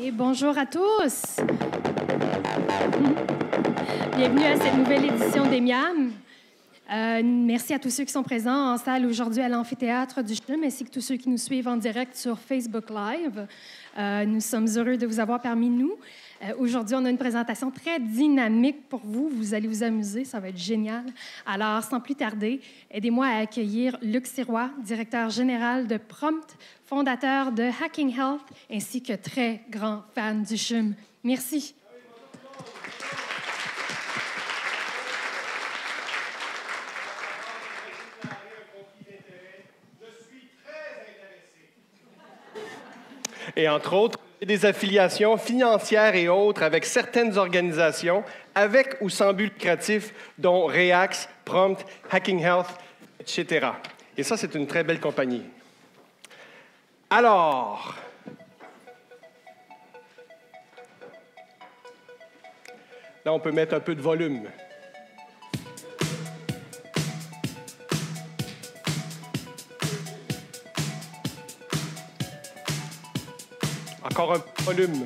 Et bonjour à tous. Bienvenue à cette nouvelle édition des Miam. Merci à tous ceux qui sont présents en salle aujourd'hui à l'amphithéâtre du CHUM, ainsi que tous ceux qui nous suivent en direct sur Facebook Live. Nous sommes heureux de vous avoir parmi nous. Aujourd'hui, on a une présentation très dynamique pour vous. Vous allez vous amuser, ça va être génial. Alors, sans plus tarder, aidez-moi à accueillir Luc Sirois, directeur général de Prompt, fondateur de Hacking Health, ainsi que très grand fan du CHUM. Merci. Et entre autres, des affiliations financières et autres avec certaines organisations, avec ou sans but lucratif, dont Reax, Prompt, Hacking Health, etc. Et ça, c'est une très belle compagnie. Alors, là, on peut mettre un peu de volume. Encore un peu de volume.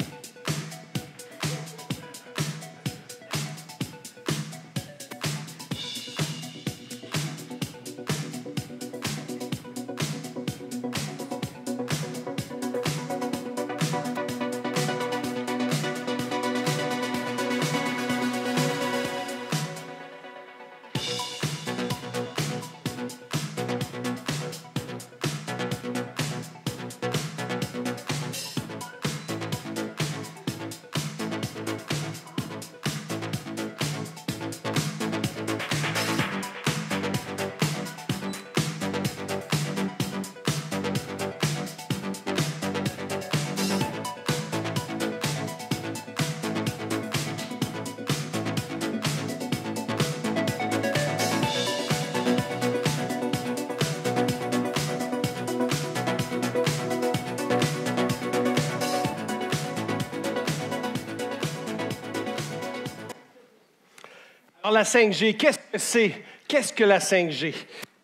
Alors, la 5G, qu'est-ce que c'est? Qu'est-ce que la 5G?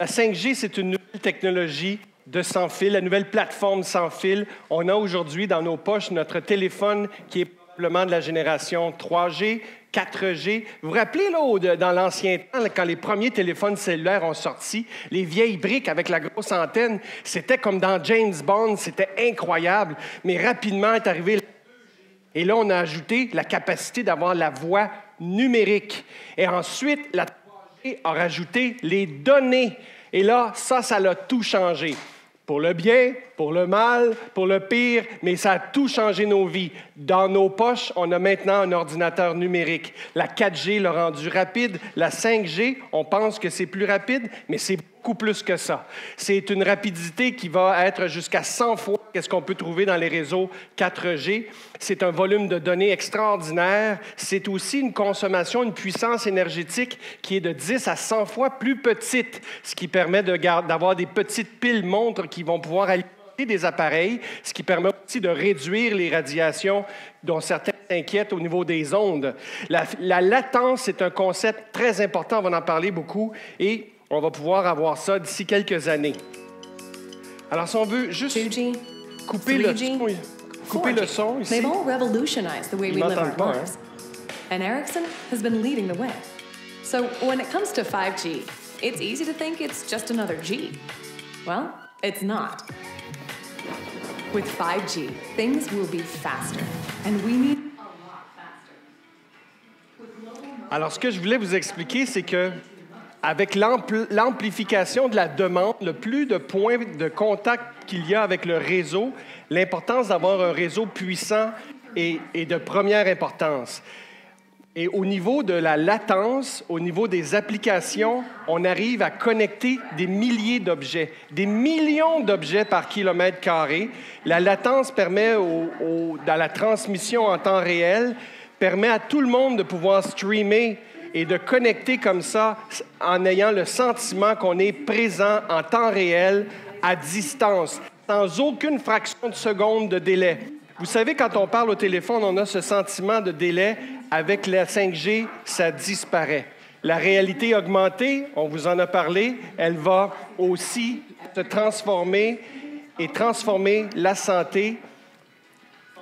La 5G, c'est une nouvelle technologie de sans fil, la nouvelle plateforme sans fil. On a aujourd'hui dans nos poches notre téléphone qui est probablement de la génération 3G, 4G. Vous vous rappelez, là, dans l'ancien temps, quand les premiers téléphones cellulaires ont sorti, les vieilles briques avec la grosse antenne, c'était comme dans James Bond, c'était incroyable. Mais rapidement est arrivé la 2G. Et là, on a ajouté la capacité d'avoir la voix numérique. Et ensuite, la 3G a rajouté les données. Et là, ça l'a tout changé. Pour le bien, pour le mal, pour le pire, mais ça a tout changé nos vies. Dans nos poches, on a maintenant un ordinateur numérique. La 4G l'a rendu rapide. La 5G, on pense que c'est plus rapide, mais c'est beaucoup plus que ça. C'est une rapidité qui va être jusqu'à 100 fois ce qu'on peut trouver dans les réseaux 4G. C'est un volume de données extraordinaire. C'est aussi une consommation, une puissance énergétique qui est de 10 à 100 fois plus petite, ce qui permet d'avoir des petites piles montres qui vont pouvoir alimenter des appareils, ce qui permet aussi de réduire les radiations dont certains s'inquiètent au niveau des ondes. La latence, c'est un concept très important, on va en parler beaucoup, et on va pouvoir avoir ça d'ici quelques années. Alors, si on veut juste 2G, couper 3G, le son ici. They've all revolutionized the way we live our lives. And Ericsson has been leading the way. So when it comes to 5G, it's easy to think it's just another G. Well, it's not. With 5G, things will be faster. And we need a lot faster. Alors, ce que je voulais vous expliquer, c'est que avec l'amplification de la demande, le plus de points de contact qu'il y a avec le réseau, l'importance d'avoir un réseau puissant est de première importance. Et au niveau de la latence, au niveau des applications, on arrive à connecter des milliers d'objets, des millions d'objets par kilomètre carré. La latence permet, dans la transmission en temps réel, permet à tout le monde de pouvoir streamer et de connecter comme ça en ayant le sentiment qu'on est présent en temps réel, à distance, sans aucune fraction de seconde de délai. Vous savez, quand on parle au téléphone, on a ce sentiment de délai. Avec la 5G, ça disparaît. La réalité augmentée, on vous en a parlé, elle va aussi se transformer et transformer la santé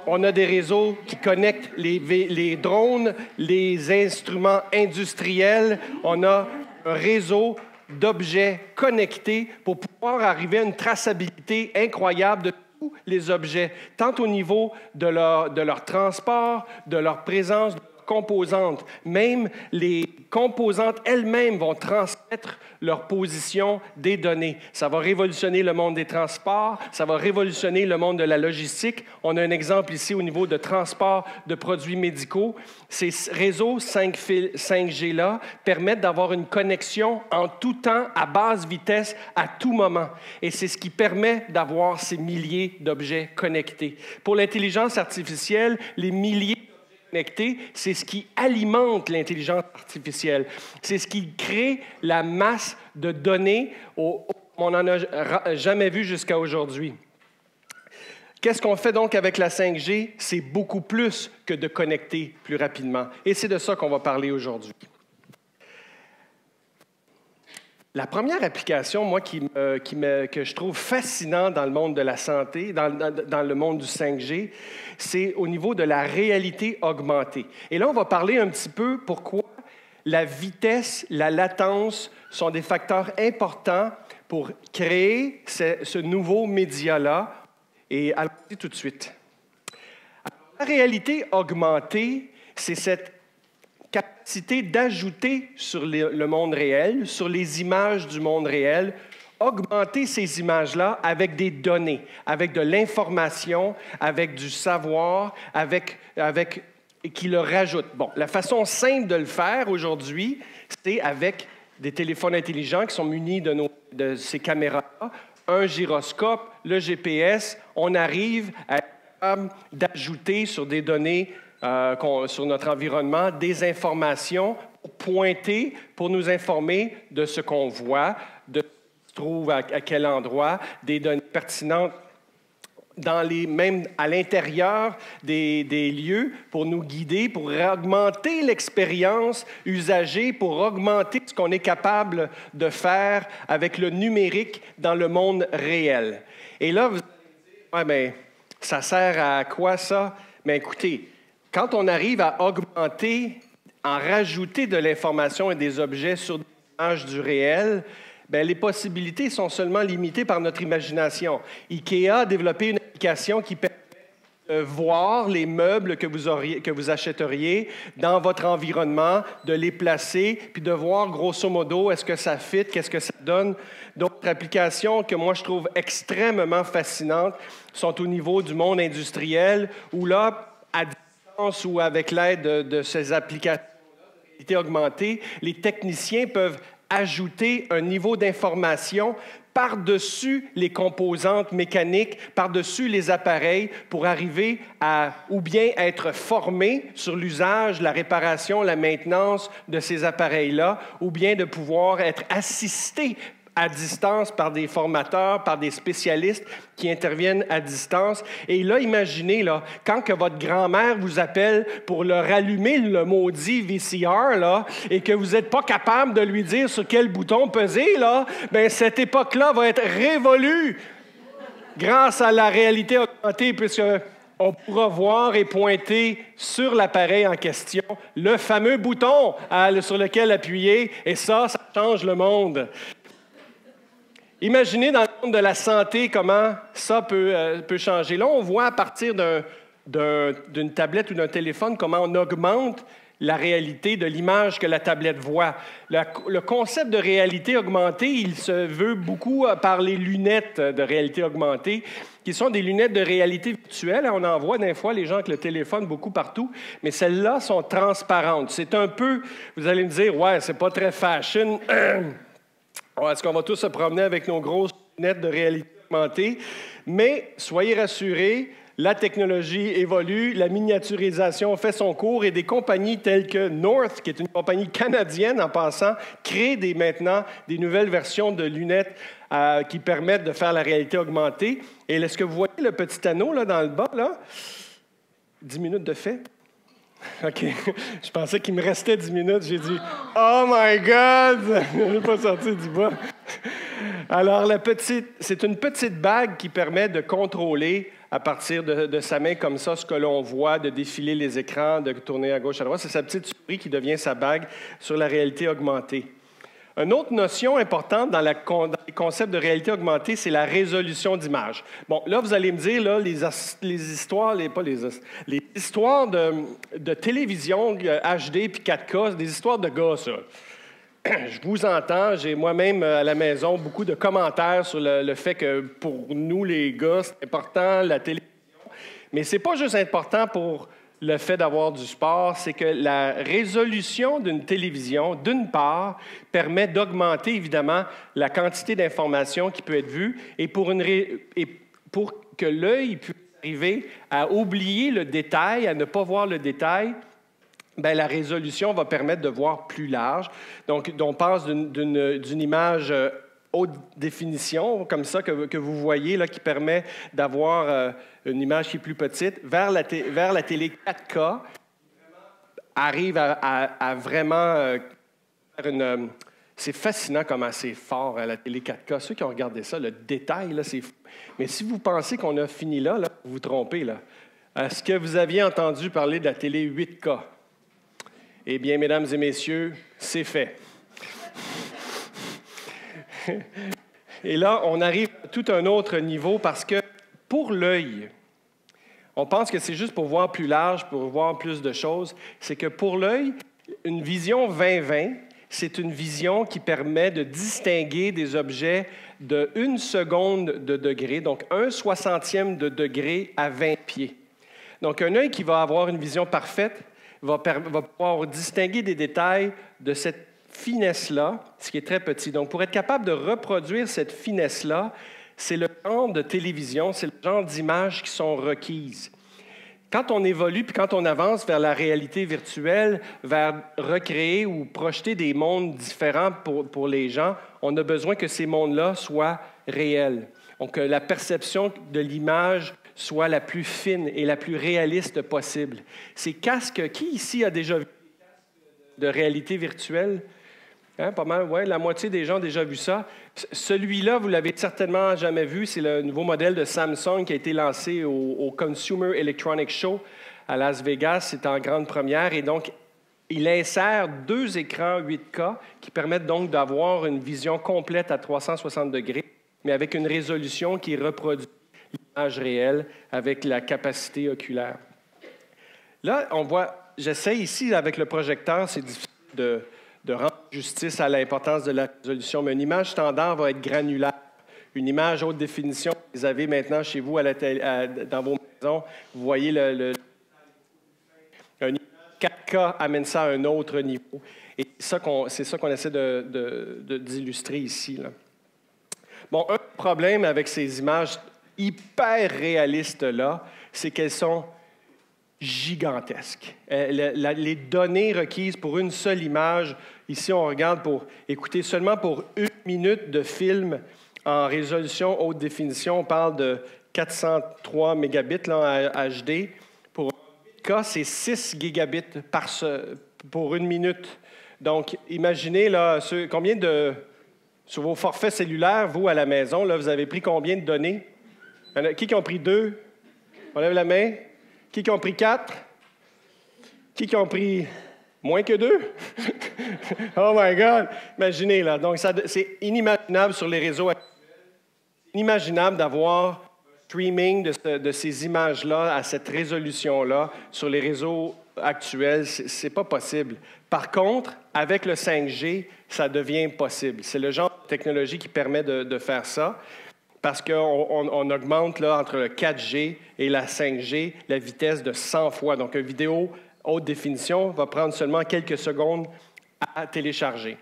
On a des réseaux qui connectent les drones, les instruments industriels. On a un réseau d'objets connectés pour pouvoir arriver à une traçabilité incroyable de tous les objets, tant au niveau de leur transport, de leur présence, de leurs composantes. Même les composantes elles-mêmes vont transmettre leur position des données. Ça va révolutionner le monde des transports, ça va révolutionner le monde de la logistique. On a un exemple ici au niveau de transport de produits médicaux. Ces réseaux 5G-là permettent d'avoir une connexion en tout temps, à basse vitesse, à tout moment. Et c'est ce qui permet d'avoir ces milliers d'objets connectés. Pour l'intelligence artificielle, les milliers connectés, c'est ce qui alimente l'intelligence artificielle. C'est ce qui crée la masse de données qu'on n'en a jamais vu jusqu'à aujourd'hui. Qu'est-ce qu'on fait donc avec la 5G? C'est beaucoup plus que de connecter plus rapidement. Et c'est de ça qu'on va parler aujourd'hui. La première application, moi, que je trouve fascinante dans le monde de la santé, dans le monde du 5G, c'est au niveau de la réalité augmentée. Et là, on va parler un petit peu pourquoi la vitesse, la latence sont des facteurs importants pour créer ce nouveau média-là. Et allons-y tout de suite. Alors, la réalité augmentée, c'est cette capacité d'ajouter sur le monde réel, sur les images du monde réel, augmenter ces images-là avec des données, avec de l'information, avec du savoir, et qui le rajoute. Bon, la façon simple de le faire aujourd'hui, c'est avec des téléphones intelligents qui sont munis de ces caméras-là, un gyroscope, le GPS, on arrive à d'ajouter sur des données sur notre environnement des informations pour pointer, pour nous informer de ce qu'on voit, de ce qui se trouve à quel endroit, des données pertinentes même à l'intérieur des lieux pour nous guider, pour augmenter l'expérience usagée, pour augmenter ce qu'on est capable de faire avec le numérique dans le monde réel. Et là, vous allez me dire, ouais, mais ça sert à quoi ça? Mais écoutez, quand on arrive à augmenter, en rajouter de l'information et des objets sur des images du réel, bien, les possibilités sont seulement limitées par notre imagination. IKEA a développé une application qui permet de voir les meubles que vous achèteriez dans votre environnement, de les placer, puis de voir grosso modo est-ce que ça fit, qu'est-ce que ça donne. D'autres applications que moi je trouve extrêmement fascinantes sont au niveau du monde industriel, où là, à distance ou avec l'aide de ces applications de réalité augmentée, les techniciens peuvent ajouter un niveau d'information par-dessus les composantes mécaniques, par-dessus les appareils, pour arriver à ou bien être formés sur l'usage, la réparation, la maintenance de ces appareils-là, ou bien de pouvoir être assistés à distance par des formateurs, par des spécialistes qui interviennent à distance. Et là, imaginez, là, quand que votre grand-mère vous appelle pour leur allumer le maudit VCR, là, et que vous n'êtes pas capable de lui dire sur quel bouton peser, là, bien, cette époque-là va être révolue grâce à la réalité augmentée, puisqu'on pourra voir et pointer sur l'appareil en question le fameux bouton sur lequel appuyer, et ça change le monde. Imaginez dans le monde de la santé comment ça peut changer. Là, on voit à partir d'une tablette ou d'un téléphone comment on augmente la réalité de l'image que la tablette voit. Le concept de réalité augmentée, il se veut beaucoup par les lunettes de réalité augmentée, qui sont des lunettes de réalité virtuelle. On en voit des fois les gens avec le téléphone beaucoup partout, mais celles-là sont transparentes. C'est un peu, vous allez me dire, ouais, c'est pas très fashion. Est-ce qu'on va tous se promener avec nos grosses lunettes de réalité augmentée? Mais soyez rassurés, la technologie évolue, la miniaturisation fait son cours et des compagnies telles que North, qui est une compagnie canadienne en passant, créent maintenant des nouvelles versions de lunettes qui permettent de faire la réalité augmentée. Et est-ce que vous voyez le petit anneau là, dans le bas? Là? 10 minutes de fait. OK. Je pensais qu'il me restait 10 minutes. J'ai dit « Oh my God! » Je n'ai pas sorti du bas. Alors, c'est une petite bague qui permet de contrôler à partir de sa main comme ça, ce que l'on voit, de défiler les écrans, de tourner à gauche, à droite. C'est sa petite souris qui devient sa bague sur la réalité augmentée. Une autre notion importante dans les concepts de réalité augmentée, c'est la résolution d'image. Bon, là, vous allez me dire, là, les histoires de télévision HD puis 4K, c'est des histoires de gars, ça. Je vous entends, j'ai moi-même à la maison beaucoup de commentaires sur le fait que pour nous, les gars, c'est important, la télévision. Mais ce n'est pas juste important pour le fait d'avoir du sport, c'est que la résolution d'une télévision, d'une part, permet d'augmenter évidemment la quantité d'informations qui peut être vue et pour que l'œil puisse arriver à oublier le détail, à ne pas voir le détail, bien, la résolution va permettre de voir plus large. Donc, on passe d'une image haute définition, comme ça, que vous voyez, là, qui permet d'avoir une image qui est plus petite, vers la télé 4K, arrive à vraiment faire une... C'est fascinant comment c'est fort à la télé 4K. Ceux qui ont regardé ça, le détail, là, c'est... Mais si vous pensez qu'on a fini là, vous vous trompez, là. Est-ce que vous aviez entendu parler de la télé 8K? Eh bien, mesdames et messieurs, c'est fait. Et là, on arrive à tout un autre niveau parce que pour l'œil, on pense que c'est juste pour voir plus large, pour voir plus de choses. C'est que pour l'œil, une vision 20-20, c'est une vision qui permet de distinguer des objets de 1 seconde de degré, donc 1/60e de degré à 20 pieds. Donc, un œil qui va avoir une vision parfaite va pouvoir distinguer des détails de cette finesse-là, ce qui est très petit. Donc, pour être capable de reproduire cette finesse-là, c'est le genre de télévision, c'est le genre d'images qui sont requises. Quand on évolue puis quand on avance vers la réalité virtuelle, vers recréer ou projeter des mondes différents pour les gens, on a besoin que ces mondes-là soient réels. Donc, que la perception de l'image soit la plus fine et la plus réaliste possible. Ces casques, qui ici a déjà vu des casques de réalité virtuelle? Hein, pas mal, oui, la moitié des gens ont déjà vu ça. Celui-là, vous l'avez certainement jamais vu, c'est le nouveau modèle de Samsung qui a été lancé au Consumer Electronics Show à Las Vegas. C'est en grande première et donc, il insère 2 écrans 8K qui permettent donc d'avoir une vision complète à 360 degrés, mais avec une résolution qui reproduit l'image réelle avec la capacité oculaire. Là, on voit, j'essaie ici avec le projecteur, c'est difficile de rendre justice à l'importance de la résolution, mais une image standard va être granulaire. Une image haute définition, vous avez maintenant chez vous dans vos maisons, vous voyez une image 4K amène ça à un autre niveau. Et c'est ça qu'on essaie d'illustrer ici, là. Bon, un problème avec ces images hyper réalistes-là, c'est qu'elles sont gigantesques. Les données requises pour une seule image, ici on regarde seulement pour 1 minute de film en résolution haute définition, on parle de 403 mégabits là, en HD. Pour 8K, c'est 6 gigabits pour 1 minute. Donc, imaginez là, sur vos forfaits cellulaires, vous, à la maison, là, vous avez pris combien de données? Qui ont pris 2? On lève la main. Qui ont pris 4? Qui ont pris moins que 2? Oh my God! Imaginez, là. Donc, c'est inimaginable sur les réseaux actuels. Inimaginable d'avoir un streaming de ces images-là à cette résolution-là sur les réseaux actuels. C'est pas possible. Par contre, avec le 5G, ça devient possible. C'est le genre de technologie qui permet de faire ça. Parce qu'on augmente là, entre le 4G et la 5G la vitesse de 100 fois. Donc, une vidéo haute définition va prendre seulement quelques secondes à télécharger.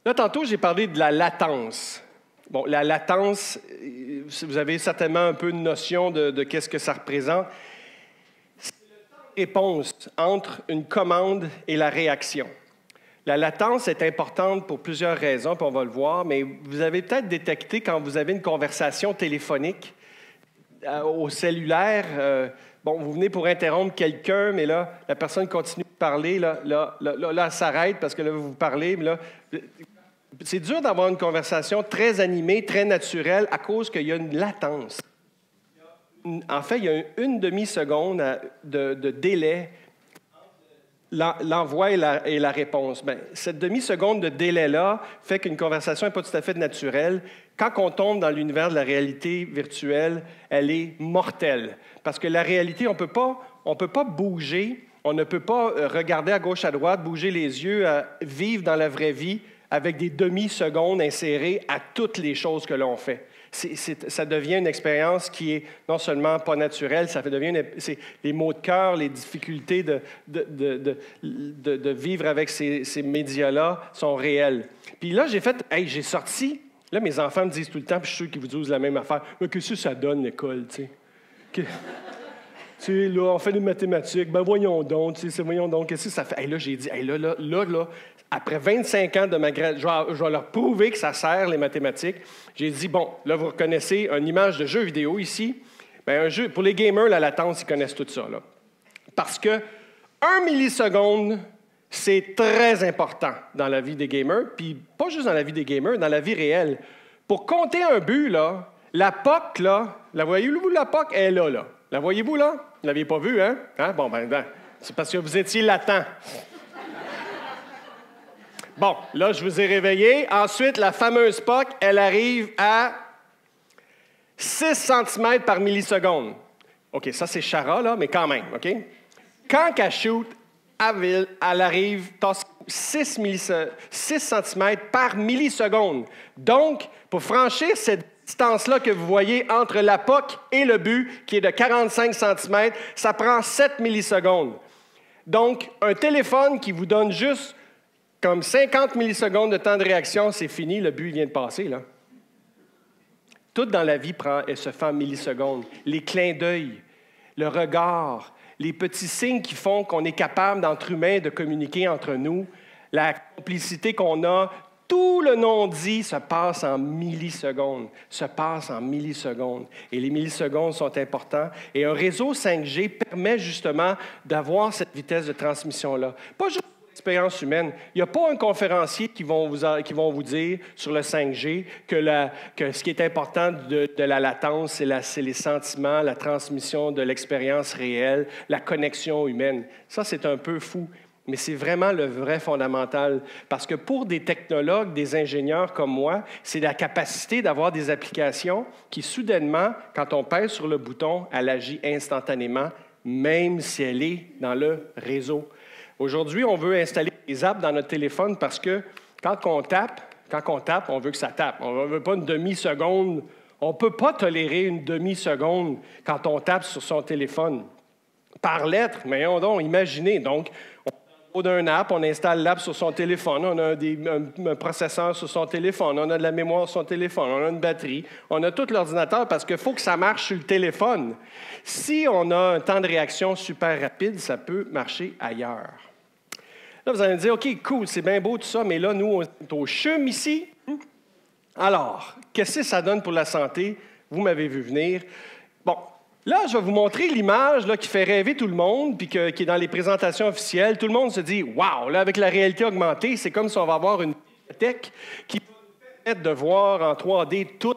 Là, tantôt, j'ai parlé de la latence. Bon, la latence, vous avez certainement un peu une notion de qu'est-ce que ça représente. C'est le temps de réponse entre une commande et la réaction. La latence est importante pour plusieurs raisons, puis on va le voir, mais vous avez peut-être détecté quand vous avez une conversation téléphonique au cellulaire, vous venez pour interrompre quelqu'un, mais là, la personne continue de parler, là elle s'arrête parce que là, vous parlez, mais là, c'est dur d'avoir une conversation très animée, très naturelle, à cause qu'il y a une latence. Il y en fait, il y a une demi-seconde de délai l'envoi et la réponse. Bien, cette demi-seconde de délai-là fait qu'une conversation n'est pas tout à fait naturelle. Quand on tombe dans l'univers de la réalité virtuelle, elle est mortelle. Parce que la réalité, on ne peut pas bouger, on ne peut pas regarder à gauche, à droite, bouger les yeux, vivre dans la vraie vie avec des demi-secondes insérées à toutes les choses que l'on fait. Ça devient une expérience qui est non seulement pas naturelle, les maux de cœur, les difficultés de vivre avec ces médias-là sont réels. Puis là, j'ai sorti, là, mes enfants me disent tout le temps, puis je suis sûr qu'ils vous disent la même affaire, « Mais qu'est-ce que ça donne, l'école, tu sais? » Tu sais, là, on fait des mathématiques, ben voyons donc, qu'est-ce que ça fait? Hey, là, j'ai dit, hey, là, après 25 ans de ma je vais leur prouver que ça sert, les mathématiques. J'ai dit, bon, là, vous reconnaissez une image de jeu vidéo ici. Bien, un jeu, pour les gamers, la latence, ils connaissent tout ça, là. Parce que 1 milliseconde, c'est très important dans la vie des gamers, puis pas juste dans la vie des gamers, dans la vie réelle. Pour compter un but, là, la POC, là, la voyez-vous, la POC, elle est là. La voyez-vous, là? Vous ne l'aviez pas vue, hein? Bon, ben, c'est parce que vous étiez latent. Bon, là, je vous ai réveillé. Ensuite, la fameuse POC, elle arrive à 6 cm par milliseconde. OK, ça, c'est Chara, là, mais quand même, OK? Quand elle shoot, elle arrive à 6 cm par milliseconde. Donc, pour franchir cette distance-là que vous voyez entre la POC et le but, qui est de 45 cm, ça prend 7 millisecondes. Donc, un téléphone qui vous donne juste comme 50 millisecondes de temps de réaction, c'est fini, le but vient de passer, là. Tout dans la vie se fait en millisecondes. Les clins d'œil, le regard, les petits signes qui font qu'on est capable, d'entre humains, de communiquer entre nous, la complicité qu'on a, tout le non-dit se passe en millisecondes, Et les millisecondes sont importants. Et un réseau 5G permet justement d'avoir cette vitesse de transmission-là. Pas juste l'expérience humaine. Il n'y a pas un conférencier qui vont vous dire sur le 5G que ce qui est important de la latence, c'est les sentiments, la transmission de l'expérience réelle, la connexion humaine. Ça, c'est un peu fou. Mais c'est vraiment le vrai fondamental. Parce que pour des technologues, des ingénieurs comme moi, c'est la capacité d'avoir des applications qui, soudainement, quand on pèse sur le bouton, elle agit instantanément, même si elle est dans le réseau. Aujourd'hui, on veut installer des apps dans notre téléphone parce que quand on tape, on veut que ça tape. On ne veut pas une demi-seconde. On ne peut pas tolérer une demi-seconde quand on tape sur son téléphone. Par lettre, mais donc, imaginez. Donc, d'un app, on installe l'app sur son téléphone, on a un processeur sur son téléphone, on a de la mémoire sur son téléphone, on a une batterie, on a tout l'ordinateur parce qu'il faut que ça marche sur le téléphone. Si on a un temps de réaction super rapide, ça peut marcher ailleurs. Là, vous allez me dire, OK, cool, c'est bien beau tout ça, mais là, nous, on est au CHUM ici. Alors, qu'est-ce que ça donne pour la santé? Vous m'avez vu venir. Bon. Là, je vais vous montrer l'image là, qui fait rêver tout le monde, puis qui est dans les présentations officielles. Tout le monde se dit « Wow! » Là, avec la réalité augmentée, c'est comme si on va avoir une bibliothèque qui va nous permettre de voir en 3D tout.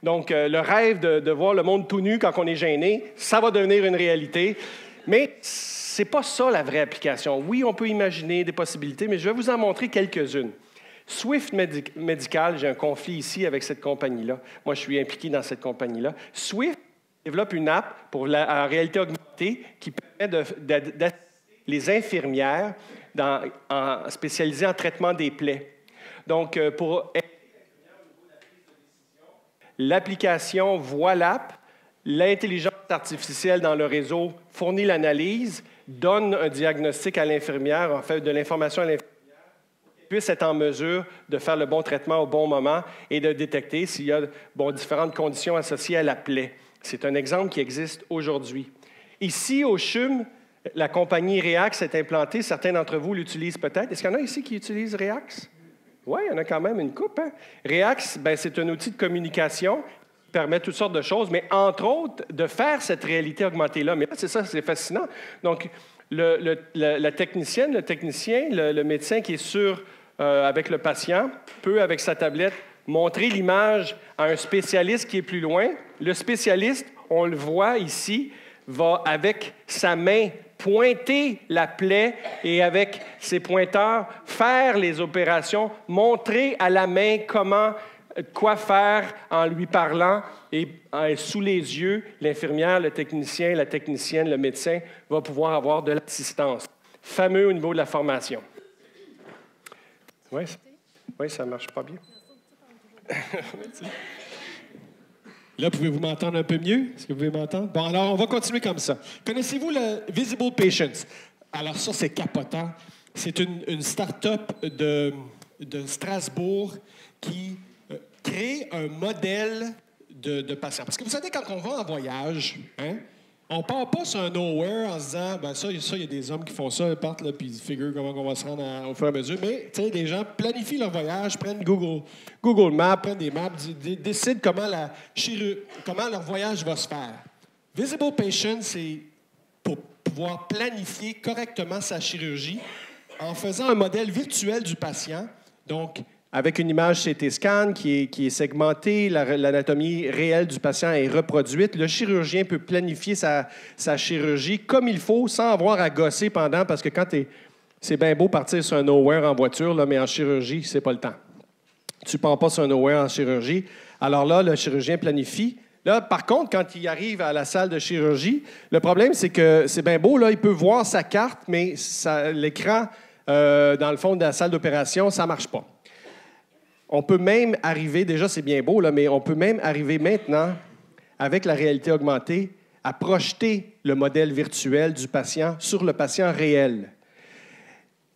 Donc, le rêve de voir le monde tout nu quand on est gêné, ça va devenir une réalité. Mais ce n'est pas ça la vraie application. Oui, on peut imaginer des possibilités, mais je vais vous en montrer quelques-unes. Swift Medical, j'ai un conflit ici avec cette compagnie-là. Moi, je suis impliqué dans cette compagnie-là. Swift développe une app pour la réalité augmentée qui permet d'assister les infirmières spécialisées en traitement des plaies. Donc, pour aider l'application voit l'app, l'intelligence artificielle dans le réseau fournit l'analyse, donne un diagnostic à l'infirmière, en fait, de l'information à l'infirmière, puisse être en mesure de faire le bon traitement au bon moment et de détecter s'il y a différentes conditions associées à la plaie. C'est un exemple qui existe aujourd'hui. Ici, au CHUM, la compagnie Reax est implantée. Certains d'entre vous l'utilisent peut-être. Est-ce qu'il y en a ici qui utilisent Reax? Oui, il y en a quand même une couple. Hein? Reax, c'est un outil de communication qui permet toutes sortes de choses, mais entre autres, de faire cette réalité augmentée-là. Mais là, c'est ça, c'est fascinant. Donc, la technicienne, le technicien, le médecin qui est avec le patient peut, avec sa tablette, montrer l'image à un spécialiste qui est plus loin. Le spécialiste, on le voit ici, va avec sa main pointer la plaie et avec ses pointeurs faire les opérations, montrer à la main quoi faire en lui parlant et sous les yeux, l'infirmière, le technicien, la technicienne, le médecin va pouvoir avoir de l'assistance. Fameux au niveau de la formation. Oui, ça ne marche pas bien. Là, pouvez-vous m'entendre un peu mieux? Est-ce que vous pouvez m'entendre? Bon, alors, on va continuer comme ça. Connaissez-vous le Visible Patients? Alors, ça, c'est capotant. C'est une start-up de Strasbourg qui crée un modèle de patient. Parce que vous savez, quand on va en voyage, hein, on ne part pas sur un nowhere en se disant, ben ça, il y a des hommes qui font ça, ils partent, là, puis ils figurent comment on va se rendre au fur et à mesure. Mais, tu sais, les gens planifient leur voyage, prennent Google Maps, prennent des maps, décident comment leur voyage va se faire. Visible Patient, c'est pour pouvoir planifier correctement sa chirurgie en faisant un modèle virtuel du patient. Donc, avec une image CT scan qui est segmentée, l'anatomie réelle du patient est reproduite. Le chirurgien peut planifier sa chirurgie comme il faut sans avoir à gosser pendant, parce que c'est bien beau partir sur un nowhere en voiture, là, mais en chirurgie, c'est pas le temps. Tu ne pars pas sur un nowhere en chirurgie. Alors là, le chirurgien planifie. Là, par contre, quand il arrive à la salle de chirurgie, le problème, c'est que c'est bien beau, là, il peut voir sa carte, mais l'écran, dans le fond de la salle d'opération, ça ne marche pas. On peut même arriver, déjà c'est bien beau, là, mais on peut même arriver maintenant, avec la réalité augmentée, à projeter le modèle virtuel du patient sur le patient réel.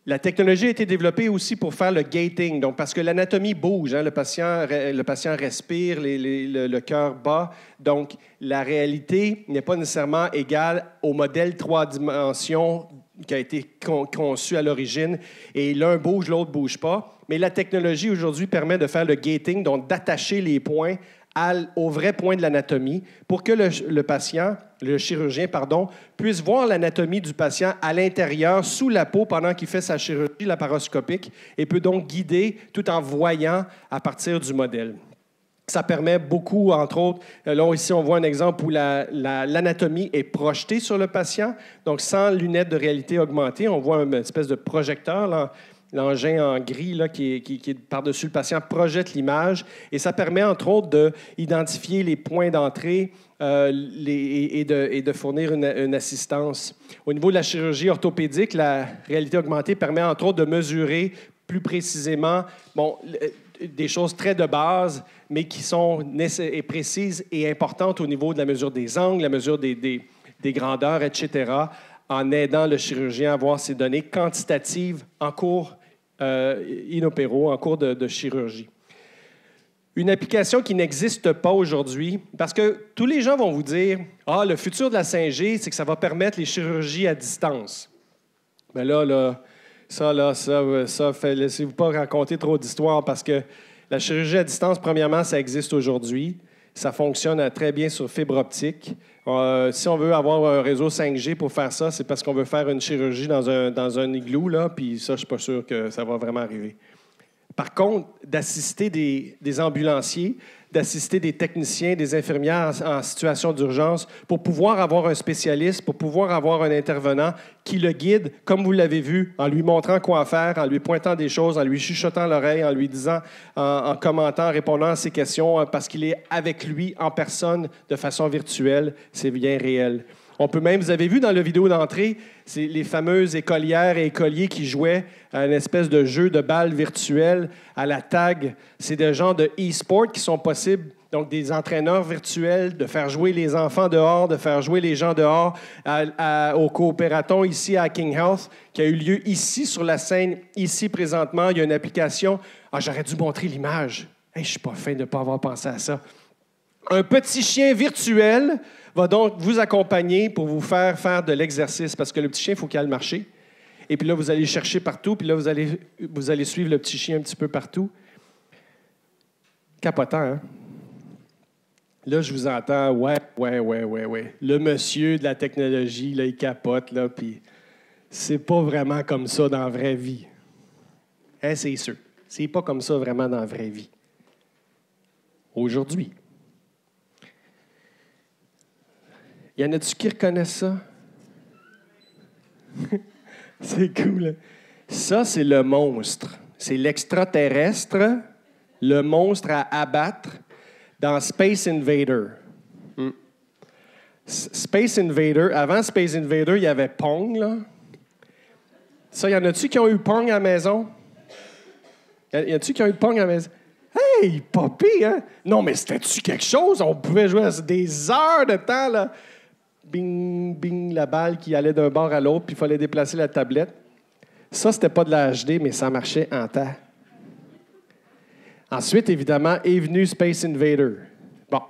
La technologie a été développée aussi pour faire le gating, donc parce que l'anatomie bouge, hein, le patient respire, le cœur bat, donc la réalité n'est pas nécessairement égale au modèle 3 dimensions qui a été conçu à l'origine, et l'un bouge, l'autre ne bouge pas. Mais la technologie aujourd'hui permet de faire le gating, donc d'attacher les points au vrai point de l'anatomie pour que le chirurgien, puisse voir l'anatomie du patient à l'intérieur, sous la peau, pendant qu'il fait sa chirurgie laparoscopique, et peut donc guider tout en voyant à partir du modèle. Ça permet beaucoup, entre autres, là, ici, on voit un exemple où l'anatomie est projetée sur le patient, donc sans lunettes de réalité augmentée. On voit une espèce de projecteur, là, l'engin en gris là, qui est par-dessus le patient projette l'image, et ça permet, entre autres, d'identifier les points d'entrée et de fournir une assistance. Au niveau de la chirurgie orthopédique, la réalité augmentée permet, entre autres, de mesurer plus précisément des choses très de base, mais qui sont précises et importantes au niveau de la mesure des angles, la mesure des grandeurs, etc., en aidant le chirurgien à avoir ces données quantitatives en cours inopéro, en cours de chirurgie. Une application qui n'existe pas aujourd'hui, parce que tous les gens vont vous dire « Ah, le futur de la 5G, c'est que ça va permettre les chirurgies à distance. » Mais laissez-vous pas raconter trop d'histoires, parce que la chirurgie à distance, premièrement, ça existe aujourd'hui. Ça fonctionne très bien sur fibre optique. Si on veut avoir un réseau 5G pour faire ça, c'est parce qu'on veut faire une chirurgie dans un igloo, là, puis ça, je ne suis pas sûr que ça va vraiment arriver. Par contre, d'assister des ambulanciers, d'assister des techniciens, des infirmières en situation d'urgence pour pouvoir avoir un spécialiste, pour pouvoir avoir un intervenant qui le guide, comme vous l'avez vu, en lui montrant quoi faire, en lui pointant des choses, en lui chuchotant l'oreille, en lui disant, en commentant, en répondant à ses questions, parce qu'il est avec lui en personne de façon virtuelle, c'est bien réel. On peut même, vous avez vu dans la vidéo d'entrée, c'est les fameuses écolières et écoliers qui jouaient à une espèce de jeu de balles virtuelles à la tag. C'est des genres de e-sport qui sont possibles, donc des entraîneurs virtuels, de faire jouer les enfants dehors, de faire jouer les gens dehors au coopératon ici à King Health, qui a eu lieu ici sur la scène, ici présentement. Il y a une application. Ah, j'aurais dû montrer l'image. Hey, je suis pas fin de ne pas avoir pensé à ça. Un petit chien virtuel va donc vous accompagner pour vous faire de l'exercice, parce que le petit chien, il faut qu'il aille marcher. Et puis là, vous allez le chercher partout, puis là, vous allez suivre le petit chien un petit peu partout. Capotant, hein? Là, je vous entends, ouais. Le monsieur de la technologie, là, il capote, là, puis c'est pas vraiment comme ça dans la vraie vie. Hein, c'est sûr. C'est pas comme ça vraiment dans la vraie vie. aujourd'hui. Y en a-tu qui reconnaissent ça? C'est cool. Hein? Ça, c'est le monstre. C'est l'extraterrestre, le monstre à abattre dans Space Invader. Space Invader, avant Space Invader, il y avait Pong, là. Ça, y en a-tu qui ont eu Pong à la maison? Y en a-tu qui ont eu Pong à la maison? Hey, pas pire, hein? Non, mais c'était-tu quelque chose? On pouvait jouer des heures de temps, là. Bing, bing, la balle qui allait d'un bord à l'autre, puis il fallait déplacer la tablette. Ça, c'était pas de la HD, mais ça marchait en temps. Ensuite, évidemment, est venu Space Invader. Bon.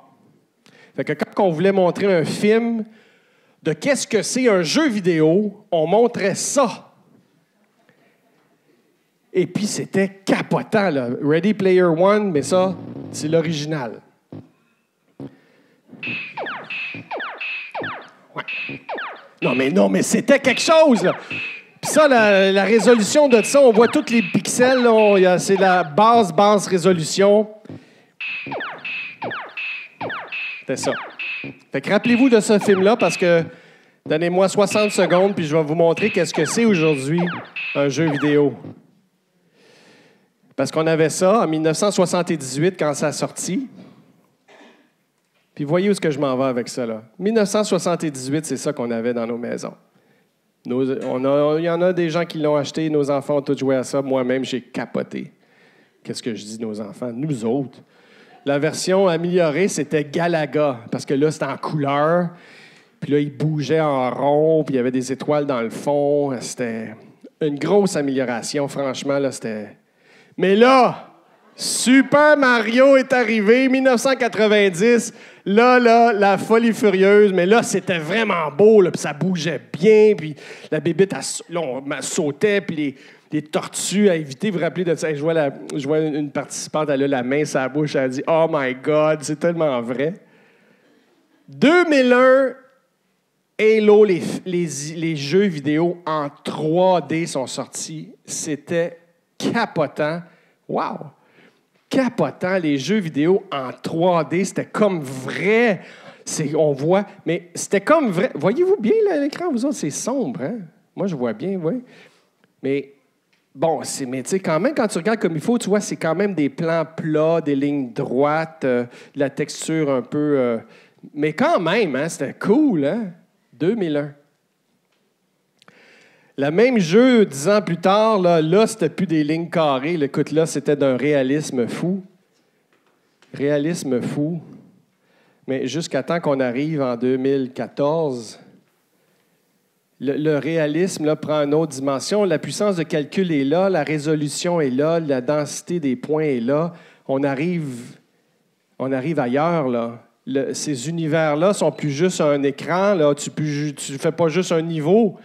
Fait que quand on voulait montrer un film de qu'est-ce que c'est un jeu vidéo, on montrait ça. Et puis, c'était capotant, là. Ready Player One, mais ça, c'est l'original. Ouais. Non, mais c'était quelque chose, là. Puis ça, la résolution de ça, on voit tous les pixels, là, c'est la basse résolution. C'était ça. Fait que rappelez-vous de ce film-là, parce que donnez-moi 60 secondes, puis je vais vous montrer qu'est-ce que c'est aujourd'hui, un jeu vidéo. Parce qu'on avait ça en 1978, quand ça a sorti. Puis voyez où est-ce que je m'en vais avec ça, là. 1978, c'est ça qu'on avait dans nos maisons. Il y en a des gens qui l'ont acheté, nos enfants ont tous joué à ça. Moi-même, j'ai capoté. Qu'est-ce que je dis, nos enfants? Nous autres. La version améliorée, c'était Galaga, parce que là, c'était en couleur. Puis là, il bougeait en rond, puis il y avait des étoiles dans le fond. C'était une grosse amélioration, franchement, là, c'était... Mais là, Super Mario est arrivé, 1990. Là, la folie furieuse. Mais là, c'était vraiment beau, là, puis ça bougeait bien, puis la bébite, là, on sautait, puis les tortues à éviter. Vous vous rappelez de ça? Je vois une participante, elle a la main sur la bouche, elle a dit « Oh my God, c'est tellement vrai! » 2001, Halo, les jeux vidéo en 3D sont sortis. C'était capotant. Wow! Capotant, les jeux vidéo en 3D, c'était comme vrai. On voit, mais c'était comme vrai. Voyez-vous bien là, l'écran, vous autres? C'est sombre, hein? Moi, je vois bien, oui. Mais, bon, mais tu sais, quand même, quand tu regardes comme il faut, tu vois, c'est quand même des plans plats, des lignes droites, de la texture un peu... mais quand même, hein, c'était cool, hein? 2001. Le même jeu, 10 ans plus tard, là c'était plus des lignes carrées. Écoute, là, c'était d'un réalisme fou. Réalisme fou. Mais jusqu'à temps qu'on arrive en 2014, le réalisme là, prend une autre dimension. La puissance de calcul est là, la résolution est là, la densité des points est là. On arrive ailleurs, là. Ces univers-là sont plus juste un écran. Là. Tu ne fais pas juste un niveau.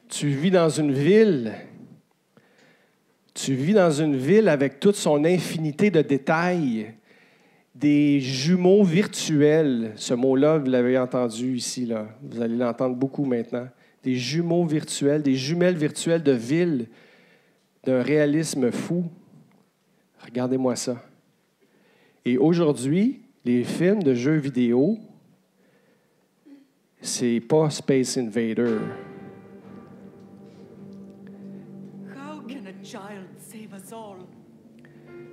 Tu vis dans une ville. Tu vis dans une ville avec toute son infinité de détails. Des jumeaux virtuels. Ce mot-là, vous l'avez entendu ici. Là. Vous allez l'entendre beaucoup maintenant. Des jumeaux virtuels, des jumelles virtuelles de villes, d'un réalisme fou. Regardez-moi ça. Et aujourd'hui, les films de jeux vidéo, c'est pas Space Invader.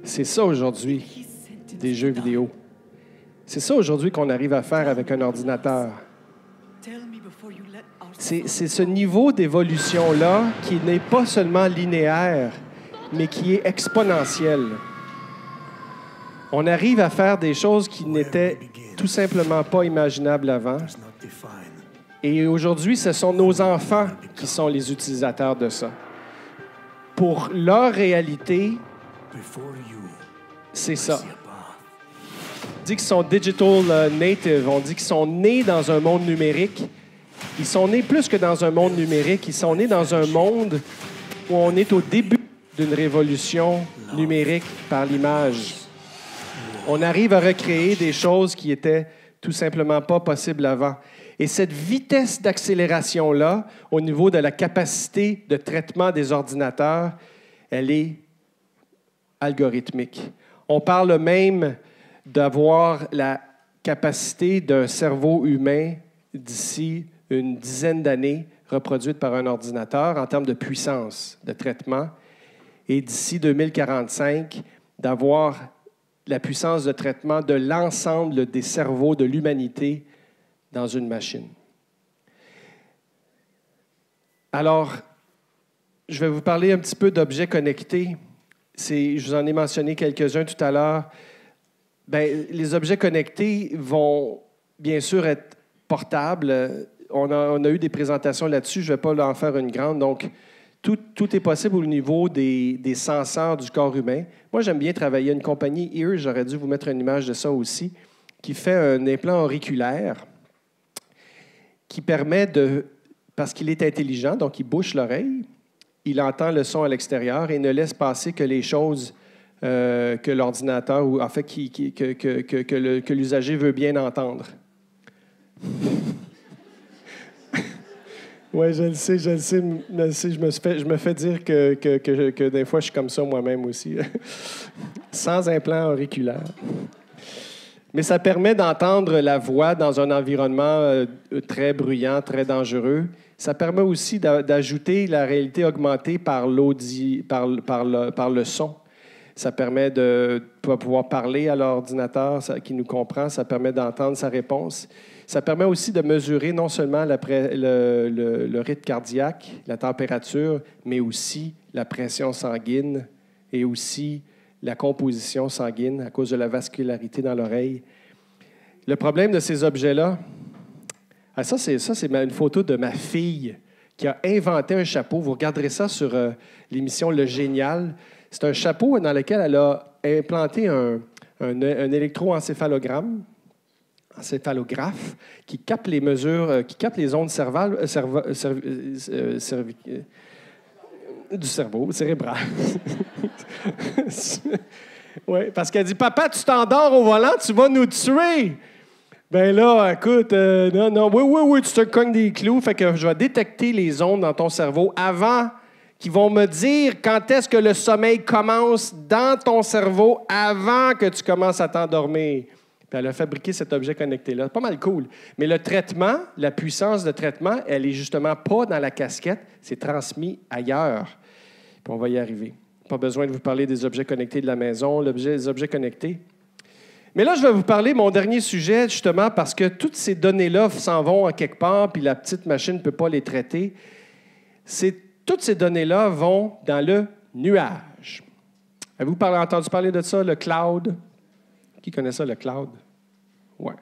C'est ça aujourd'hui, des jeux vidéo. C'est ça aujourd'hui qu'on arrive à faire avec un ordinateur. C'est ce niveau d'évolution-là qui n'est pas seulement linéaire, mais qui est exponentiel. On arrive à faire des choses qui n'étaient tout simplement pas imaginables avant. Et aujourd'hui, ce sont nos enfants qui sont les utilisateurs de ça. Pour leur réalité, c'est ça. On dit qu'ils sont digital native, on dit qu'ils sont nés dans un monde numérique. Ils sont nés plus que dans un monde numérique, ils sont nés dans un monde où on est au début d'une révolution numérique par l'image. On arrive à recréer des choses qui étaient tout simplement pas possibles avant. Et cette vitesse d'accélération-là, au niveau de la capacité de traitement des ordinateurs, elle est algorithmique. On parle même d'avoir la capacité d'un cerveau humain d'ici une dizaine d'années reproduite par un ordinateur en termes de puissance de traitement, et d'ici 2045, d'avoir la puissance de traitement de l'ensemble des cerveaux de l'humanité dans une machine. Alors, je vais vous parler un petit peu d'objets connectés. Je vous en ai mentionné quelques-uns tout à l'heure. Les objets connectés vont bien sûr être portables. On a eu des présentations là-dessus. Je ne vais pas en faire une grande. Donc, tout est possible au niveau des senseurs du corps humain. Moi, j'aime bien travailler. Une compagnie Ear, j'aurais dû vous mettre une image de ça aussi, qui fait un implant auriculaire qui permet parce qu'il est intelligent, donc il bouche l'oreille, il entend le son à l'extérieur et ne laisse passer que les choses que l'ordinateur, ou en fait que l'usager veut bien entendre. Oui, je le sais. Je me fais dire que des fois, je suis comme ça moi-même aussi. Sans implant auriculaire. Mais ça permet d'entendre la voix dans un environnement très bruyant, très dangereux. Ça permet aussi d'ajouter la réalité augmentée par le son. Ça permet de pouvoir parler à l'ordinateur qui nous comprend. Ça permet d'entendre sa réponse. Ça permet aussi de mesurer non seulement le rythme cardiaque, la température, mais aussi la pression sanguine et aussi la composition sanguine à cause de la vascularité dans l'oreille. Le problème de ces objets-là, ça c'est une photo de ma fille qui a inventé un chapeau. Vous regarderez ça sur l'émission Le Génial. C'est un chapeau dans lequel elle a implanté un électroencéphalographe qui capte les mesures, qui capte les ondes du cerveau, cérébral. Oui, parce qu'elle dit « Papa, tu t'endors au volant, tu vas nous tuer! » Ben là, écoute, oui, tu te cognes des clous, fait que je vais détecter les ondes dans ton cerveau avant qu'ils vont me dire quand est-ce que le sommeil commence dans ton cerveau avant que tu commences à t'endormir. Puis elle a fabriqué cet objet connecté-là. Pas mal cool. Mais le traitement, la puissance de traitement, elle est justement pas dans la casquette, c'est transmis ailleurs. Puis on va y arriver. Pas besoin de vous parler des objets connectés de la maison, les objets connectés. Mais là, je vais vous parler de mon dernier sujet, justement, parce que toutes ces données-là s'en vont à quelque part, puis la petite machine ne peut pas les traiter. Toutes ces données-là vont dans le nuage. Avez-vous entendu parler de ça, le cloud? Qui connaît ça, le cloud? Oui.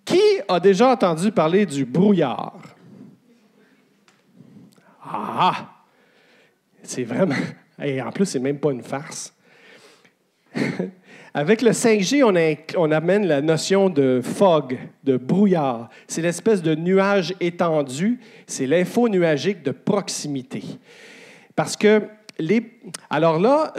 Qui a déjà entendu parler du brouillard? Ah! C'est vraiment... Et en plus, c'est même pas une farce. Avec le 5G, on amène la notion de fog, de brouillard. C'est l'espèce de nuage étendu. C'est l'info nuagique de proximité. Parce que alors là,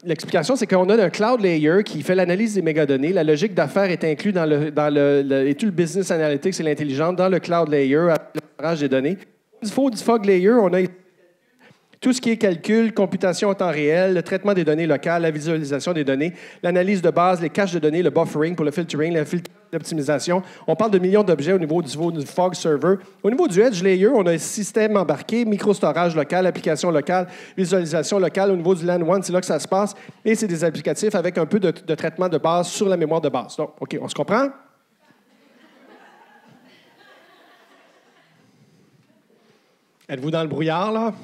l'explication, c'est qu'on a un cloud layer qui fait l'analyse des mégadonnées. La logique d'affaires est inclue et tout le business analytics et l'intelligence dans le cloud layer, avec le partage des données. Il faut du fog layer, on a tout ce qui est calcul, computation en temps réel, le traitement des données locales, la visualisation des données, l'analyse de base, les caches de données, le buffering pour le filtering, l'optimisation. On parle de millions d'objets au niveau du fog server. Au niveau du edge layer, on a un système embarqué, micro-storage local, application locale, visualisation locale. Au niveau du LAN 1, c'est là que ça se passe. Et c'est des applicatifs avec un peu de traitement de base sur la mémoire de base. Donc, OK, on se comprend? Êtes-vous dans le brouillard, là?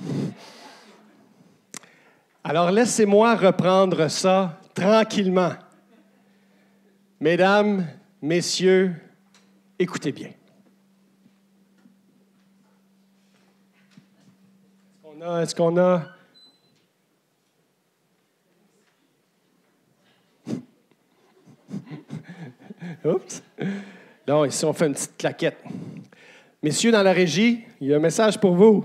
Alors, laissez-moi reprendre ça tranquillement. Mesdames, messieurs, écoutez bien. Est-ce qu'on a... Oups! Là, ici, on fait une petite claquette. Messieurs dans la régie, il y a un message pour vous.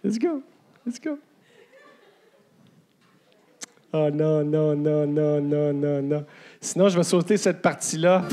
Let's go. Oh non. Sinon, je vais sauter cette partie-là.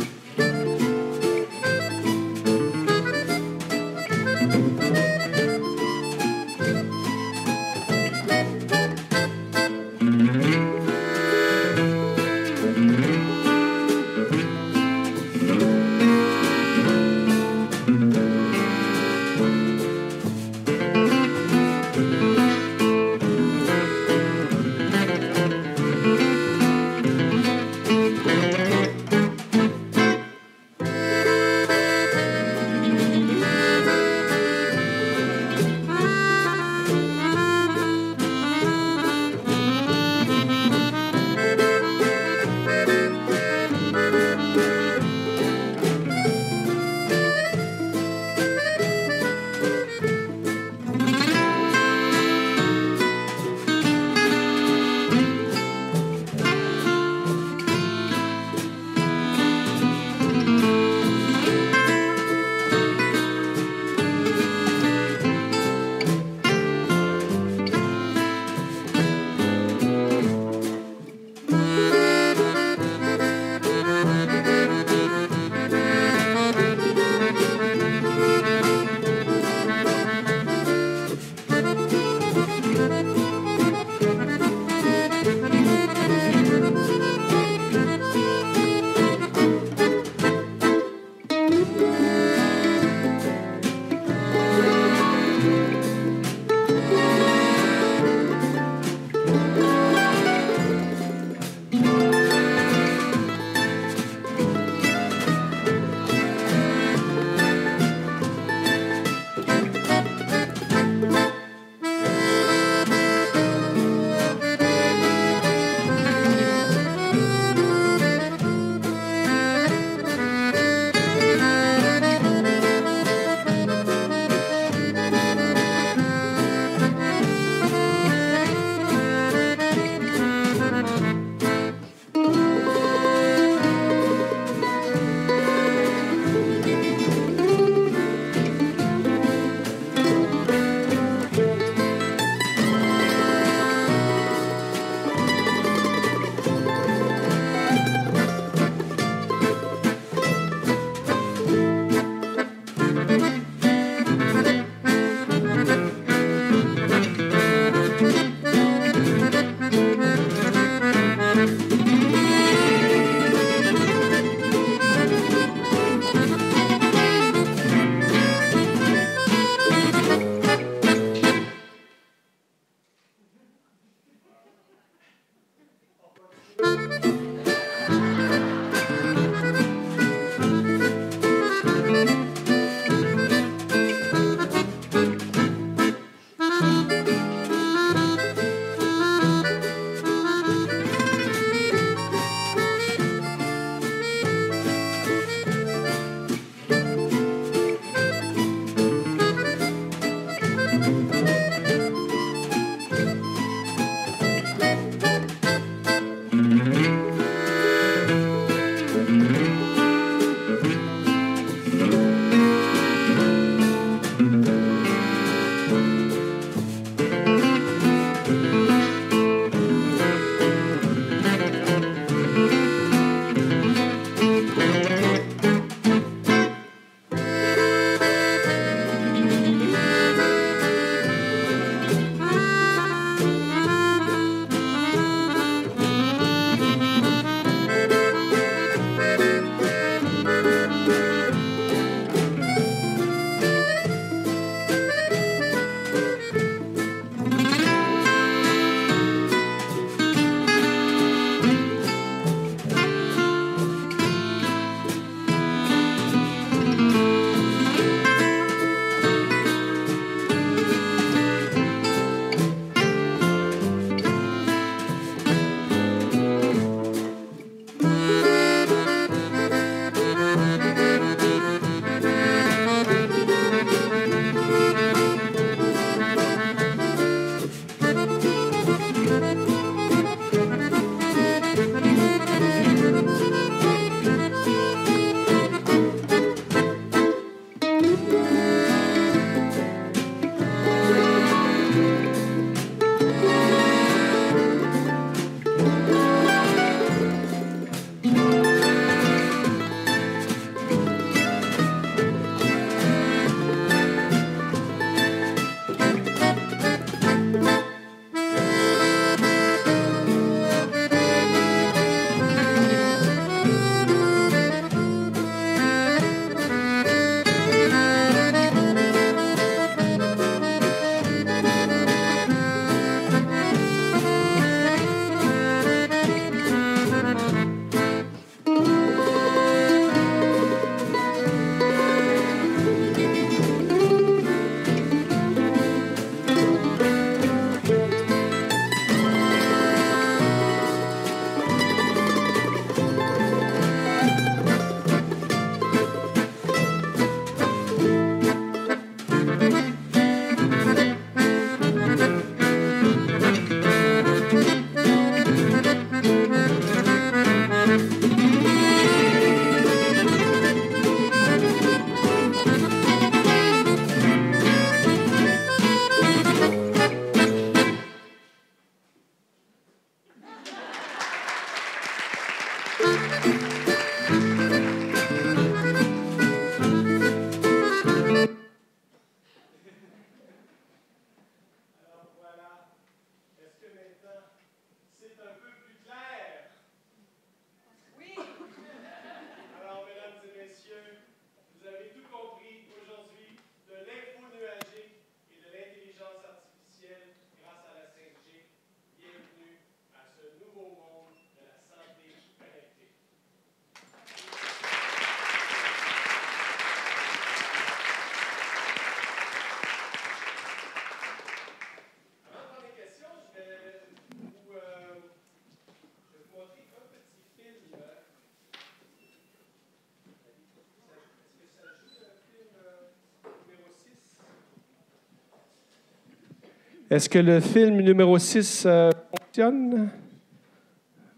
Est-ce que le film numéro 6 fonctionne?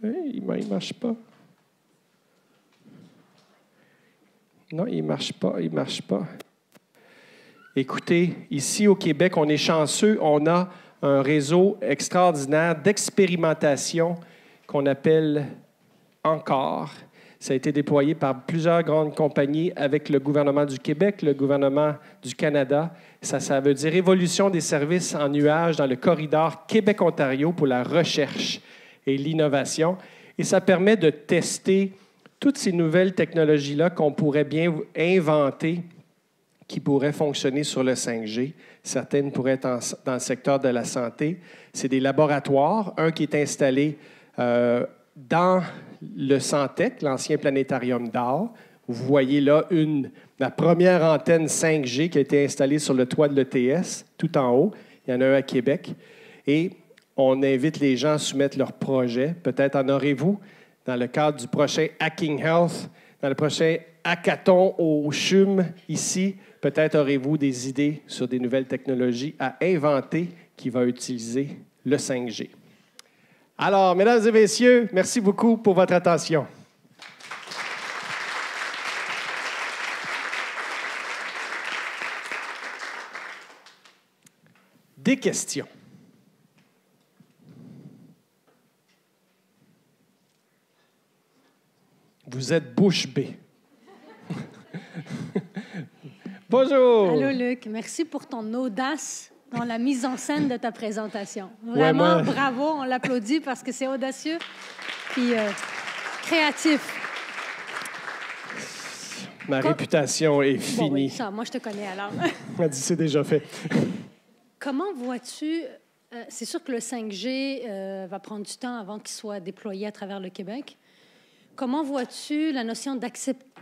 Oui, il ne marche pas. Non, il ne marche pas, il ne marche pas. Écoutez, ici au Québec, on est chanceux. On a un réseau extraordinaire d'expérimentation qu'on appelle Encore. Ça a été déployé par plusieurs grandes compagnies avec le gouvernement du Québec, le gouvernement du Canada. Ça veut dire évolution des services en nuage dans le corridor Québec-Ontario pour la recherche et l'innovation. Et ça permet de tester toutes ces nouvelles technologies-là qu'on pourrait bien inventer, qui pourraient fonctionner sur le 5G. Certaines pourraient être dans le secteur de la santé. C'est des laboratoires, un qui est installé dans le Santec, l'ancien planétarium d'art. Vous voyez là la première antenne 5G qui a été installée sur le toit de l'ETS, tout en haut. Il y en a un à Québec. Et on invite les gens à soumettre leurs projets. Peut-être en aurez-vous dans le cadre du prochain Hacking Health, dans le prochain hackathon au CHUM ici. Peut-être aurez-vous des idées sur des nouvelles technologies à inventer qui vont utiliser le 5G. Alors, mesdames et messieurs, merci beaucoup pour votre attention. Des questions. Vous êtes bouche bée. Bonjour. Allô, Luc. Merci pour ton audace dans la mise en scène de ta présentation. Vraiment, ouais, bravo. On l'applaudit parce que c'est audacieux puis créatif. Ma réputation est finie. Bon, oui, ça, moi, je te connais alors. Elle dit, c'est déjà fait. Comment vois-tu... c'est sûr que le 5G va prendre du temps avant qu'il soit déployé à travers le Québec. Comment vois-tu la notion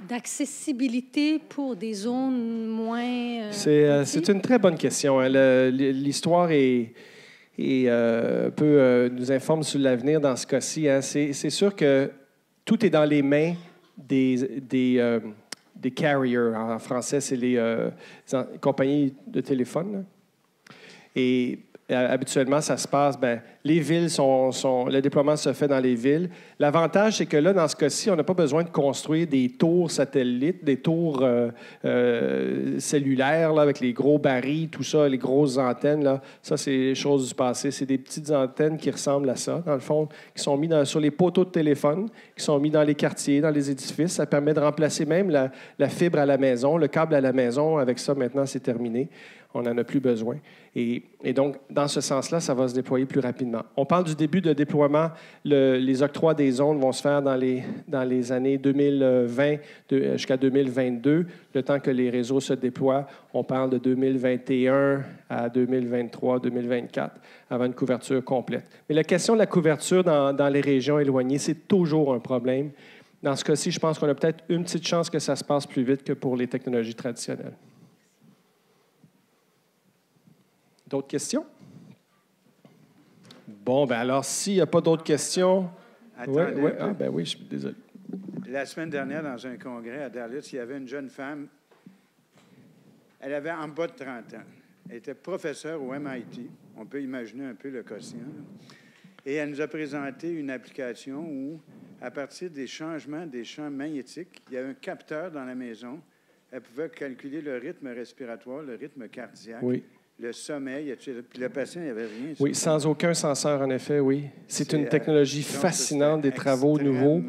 d'accessibilité pour des zones moins... c'est une très bonne question. Hein. L'histoire nous informe sur l'avenir dans ce cas-ci. Hein. C'est sûr que tout est dans les mains des carriers. En français, c'est les compagnies de téléphone. Là. Et habituellement, ça se passe, les villes le déploiement se fait dans les villes. L'avantage, c'est que là, dans ce cas-ci, on n'a pas besoin de construire des tours satellites, des tours cellulaires là, avec les gros barils, tout ça, les grosses antennes. Là. Ça, c'est les choses du passé. C'est des petites antennes qui ressemblent à ça, dans le fond, qui sont mis sur les poteaux de téléphone, qui sont mis dans les quartiers, dans les édifices. Ça permet de remplacer même la fibre à la maison, le câble à la maison. Avec ça, maintenant, c'est terminé. On n'en a plus besoin. Et donc, dans ce sens-là, ça va se déployer plus rapidement. On parle du début de déploiement. Les octrois des ondes vont se faire dans les années 2020 jusqu'à 2022, le temps que les réseaux se déploient. On parle de 2021 à 2023, 2024, avant une couverture complète. Mais la question de la couverture dans les régions éloignées, c'est toujours un problème. Dans ce cas-ci, je pense qu'on a peut-être une petite chance que ça se passe plus vite que pour les technologies traditionnelles. D'autres questions? Bon, alors, s'il n'y a pas d'autres questions... Attendez, oui, je suis désolé. La semaine dernière, dans un congrès à Dallas, il y avait une jeune femme. Elle avait en bas de 30 ans. Elle était professeure au MIT. On peut imaginer un peu le quotient. Et elle nous a présenté une application où, à partir des changements des champs magnétiques, il y avait un capteur dans la maison. Elle pouvait calculer le rythme respiratoire, le rythme cardiaque. Oui. Le sommeil, puis le patient, il n'y avait rien. Oui, sans aucun senseur, en effet, oui. C'est une technologie fascinante, des travaux nouveaux.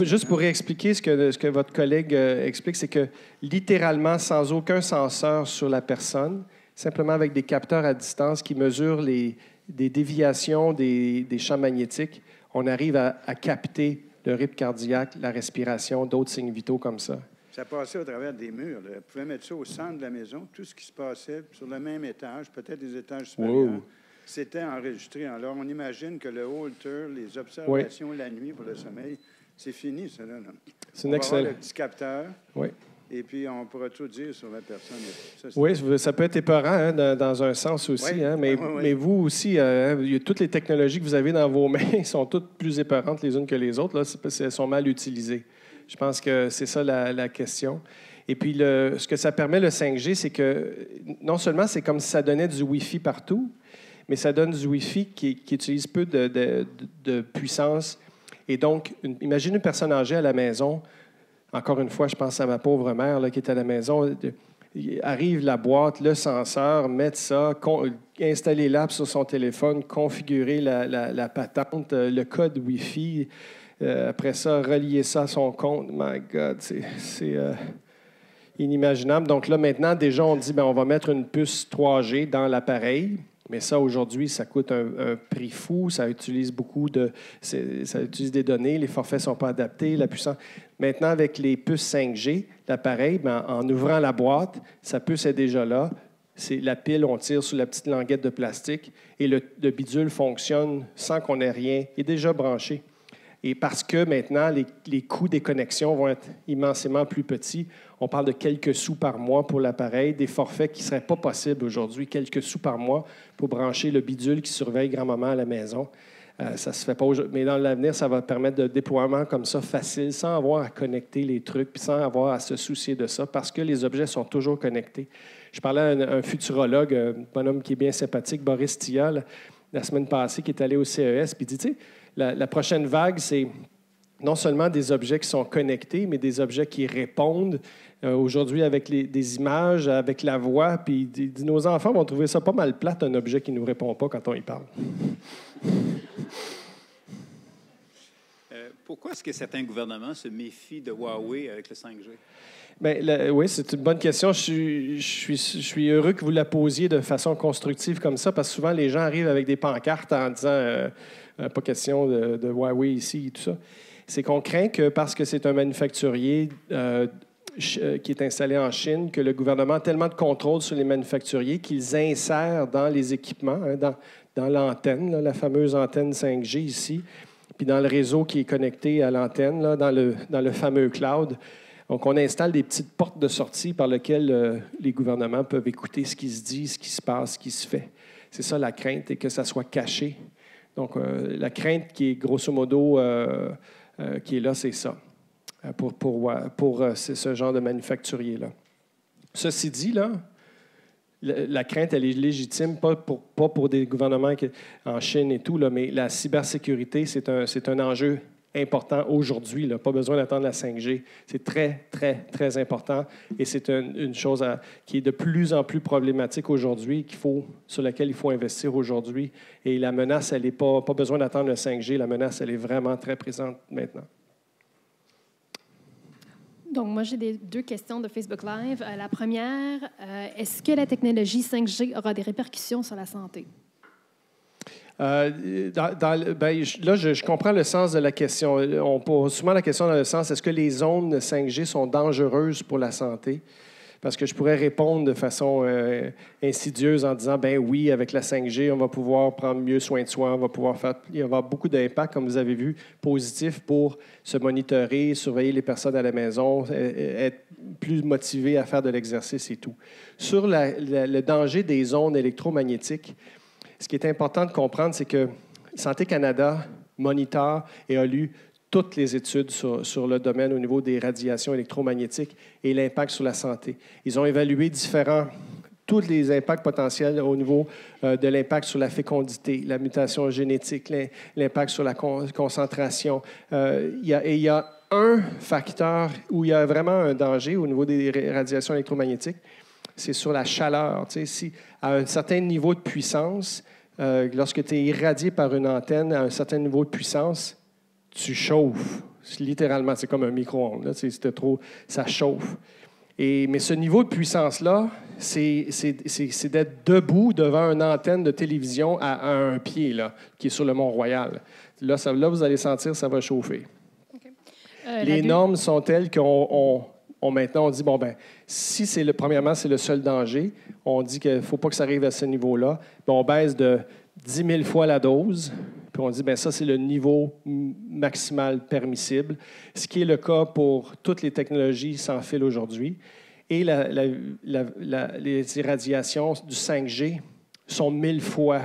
Juste pour réexpliquer ce que votre collègue explique, c'est que littéralement, sans aucun senseur sur la personne, simplement avec des capteurs à distance qui mesurent des déviations des champs magnétiques, on arrive à capter le rythme cardiaque, la respiration, d'autres signes vitaux comme ça. Ça passait au travers des murs. Là. Elle pouvait mettre ça au centre de la maison. Tout ce qui se passait sur le même étage, peut-être des étages supérieurs, c'était enregistré. Alors, on imagine que le Holter, les observations la nuit pour le sommeil, c'est fini, ça. Là. C'est un excellent. On va avoir le petit capteur. Oui. Et puis, on pourra tout dire sur la personne. Ça peut être épeurant dans un sens aussi. Oui. Mais vous aussi, toutes les technologies que vous avez dans vos mains sont toutes plus épeurantes les unes que les autres. Là, c'est parce qu'elles sont mal utilisées. Je pense que c'est ça la question. Et puis, ce que ça permet, le 5G, c'est que non seulement c'est comme si ça donnait du Wi-Fi partout, mais ça donne du Wi-Fi qui utilise peu de puissance. Et donc, imagine une personne âgée à la maison. Encore une fois, je pense à ma pauvre mère là, qui est à la maison. Arrive la boîte, le senseur, mettre ça, installer l'app sur son téléphone, configurer la patente, le code Wi-Fi. Après ça, relier ça à son compte. My God, c'est inimaginable. Donc là, maintenant, déjà, on dit, on va mettre une puce 3G dans l'appareil. Mais ça, aujourd'hui, ça coûte un prix fou. Ça utilise ça utilise des données. Les forfaits ne sont pas adaptés. La puissance. Maintenant, avec les puces 5G, l'appareil, en ouvrant la boîte, sa puce est déjà là. C'est la pile, on tire sur la petite languette de plastique et le bidule fonctionne sans qu'on ait rien. Il est déjà branché. Et parce que maintenant, les coûts des connexions vont être immensément plus petits, on parle de quelques sous par mois pour l'appareil, des forfaits qui ne seraient pas possibles aujourd'hui, quelques sous par mois pour brancher le bidule qui surveille grand-maman à la maison. Ça ne se fait pas aujourd'hui. Mais dans l'avenir, ça va permettre de déploiement comme ça facile, sans avoir à connecter les trucs, puis sans avoir à se soucier de ça, parce que les objets sont toujours connectés. Je parlais à un futurologue, un bonhomme qui est bien sympathique, Boris Tia, la semaine passée, qui est allé au CES, puis il dit, tu sais, la prochaine vague, c'est non seulement des objets qui sont connectés, mais des objets qui répondent. Aujourd'hui, avec des images, avec la voix, puis nos enfants vont trouver ça pas mal plate, un objet qui ne nous répond pas quand on y parle. Pourquoi est-ce que certains gouvernements se méfient de Huawei avec le 5G? Oui, c'est une bonne question. Je suis heureux que vous la posiez de façon constructive comme ça, parce que souvent, les gens arrivent avec des pancartes en disant pas question de Huawei ici et tout ça. C'est qu'on craint que parce que c'est un manufacturier qui est installé en Chine, que le gouvernement a tellement de contrôle sur les manufacturiers qu'ils insèrent dans les équipements, dans l'antenne, là, la fameuse antenne 5G ici, puis dans le réseau qui est connecté à l'antenne, là, dans le fameux cloud. Donc, on installe des petites portes de sortie par lesquelles les gouvernements peuvent écouter ce qui se dit, ce qui se passe, ce qui se fait. C'est ça la crainte, et que ça soit caché. Donc, la crainte qui est grosso modo qui est là, c'est ça, pour ce genre de manufacturier-là. Ceci dit, là, la crainte, elle est légitime, pas pour des gouvernements en Chine et tout, là, mais la cybersécurité, c'est un enjeu important aujourd'hui. Pas besoin d'attendre la 5G. C'est très, très, très important et c'est une chose qui est de plus en plus problématique aujourd'hui, sur laquelle il faut investir aujourd'hui. Et la menace, elle n'est pas besoin d'attendre le 5G. La menace, elle est vraiment très présente maintenant. Donc, moi, j'ai deux questions de Facebook Live. La première, est-ce que la technologie 5G aura des répercussions sur la santé? Je comprends le sens de la question. On pose souvent la question dans le sens, est-ce que les ondes 5G sont dangereuses pour la santé? Parce que je pourrais répondre de façon insidieuse en disant, ben oui, avec la 5G, on va pouvoir prendre mieux soin de soi, il va y avoir beaucoup d'impacts, comme vous avez vu, positifs pour se monitorer, surveiller les personnes à la maison, être plus motivé à faire de l'exercice et tout. Sur le danger des ondes électromagnétiques, ce qui est important de comprendre, c'est que Santé Canada monitore et a lu toutes les études sur le domaine au niveau des radiations électromagnétiques et l'impact sur la santé. Ils ont évalué tous les impacts potentiels au niveau de l'impact sur la fécondité, la mutation génétique, l'impact sur la concentration. Il y a un facteur où il y a vraiment un danger au niveau des radiations électromagnétiques, c'est sur la chaleur. Tu sais, si à un certain niveau de puissance, lorsque tu es irradié par une antenne à un certain niveau de puissance, tu chauffes. Littéralement, c'est comme un micro-ondes. Là, c'est trop, ça chauffe. Mais ce niveau de puissance-là, c'est d'être debout devant une antenne de télévision à un pied, là, qui est sur le Mont-Royal. Là, vous allez sentir, ça va chauffer. Okay. Les normes sont telles qu'on maintenant, on dit, si premièrement, c'est le seul danger, on dit qu'il ne faut pas que ça arrive à ce niveau-là, on baisse de 10 000 fois la dose, puis on dit, ça, c'est le niveau maximal permissible, ce qui est le cas pour toutes les technologies sans fil aujourd'hui. Et les irradiations du 5G sont 1000 fois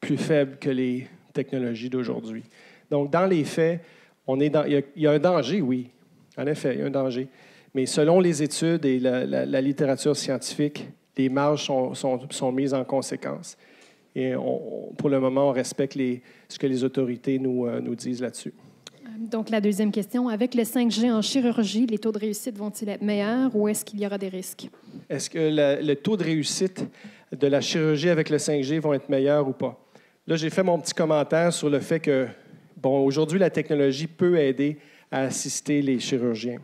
plus faibles que les technologies d'aujourd'hui. Donc, dans les faits, il y a un danger, oui. En effet, il y a un danger. Mais selon les études et la littérature scientifique, les marges sont mises en conséquence. Et pour le moment, on respecte ce que les autorités nous disent là-dessus. Donc, la deuxième question. Avec le 5G en chirurgie, les taux de réussite vont-ils être meilleurs ou est-ce qu'il y aura des risques? Est-ce que le taux de réussite de la chirurgie avec le 5G vont être meilleurs ou pas? Là, j'ai fait mon petit commentaire sur le fait que, aujourd'hui, la technologie peut aider à assister les chirurgiens.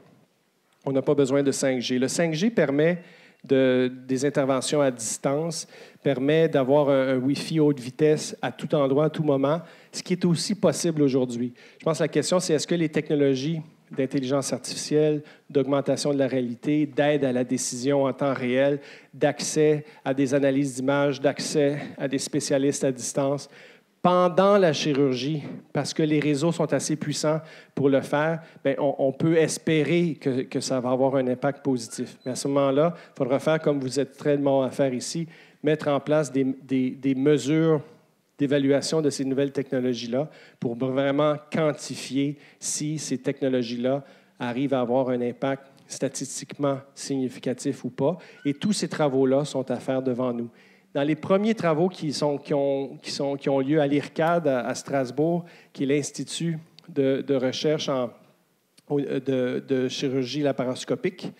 On n'a pas besoin de 5G. Le 5G permet des interventions à distance, permet d'avoir un Wi-Fi haute vitesse à tout endroit, à tout moment, ce qui est aussi possible aujourd'hui. Je pense que la question, c'est est-ce que les technologies d'intelligence artificielle, d'augmentation de la réalité, d'aide à la décision en temps réel, d'accès à des analyses d'images, d'accès à des spécialistes à distance, pendant la chirurgie, parce que les réseaux sont assez puissants pour le faire, on peut espérer que ça va avoir un impact positif. Mais à ce moment-là, il faudra faire comme vous êtes très bon à faire ici, mettre en place des mesures d'évaluation de ces nouvelles technologies-là pour vraiment quantifier si ces technologies-là arrivent à avoir un impact statistiquement significatif ou pas. Et tous ces travaux-là sont à faire devant nous. Dans les premiers travaux qui ont lieu à l'IRCAD à Strasbourg, qui est l'Institut de recherche de chirurgie laparoscopique,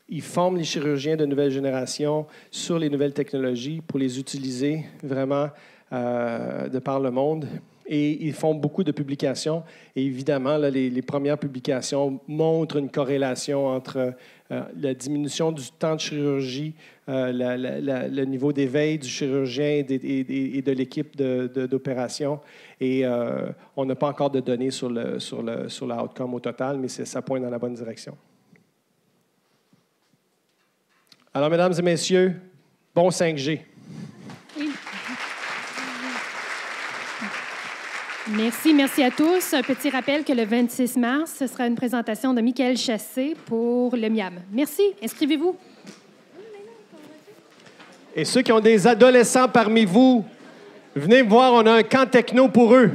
ils forment les chirurgiens de nouvelle génération sur les nouvelles technologies pour les utiliser vraiment de par le monde. Et ils font beaucoup de publications. Et évidemment, là, les premières publications montrent une corrélation entre la diminution du temps de chirurgie, le niveau d'éveil du chirurgien et de l'équipe d'opération. Et on n'a pas encore de données sur l'outcome au total, mais ça pointe dans la bonne direction. Alors, mesdames et messieurs, bon 5G. Merci à tous. Un petit rappel que le 26 mars, ce sera une présentation de Michael Chassé pour le MIAM. Merci. Inscrivez-vous. Et ceux qui ont des adolescents parmi vous, venez me voir, on a un camp techno pour eux.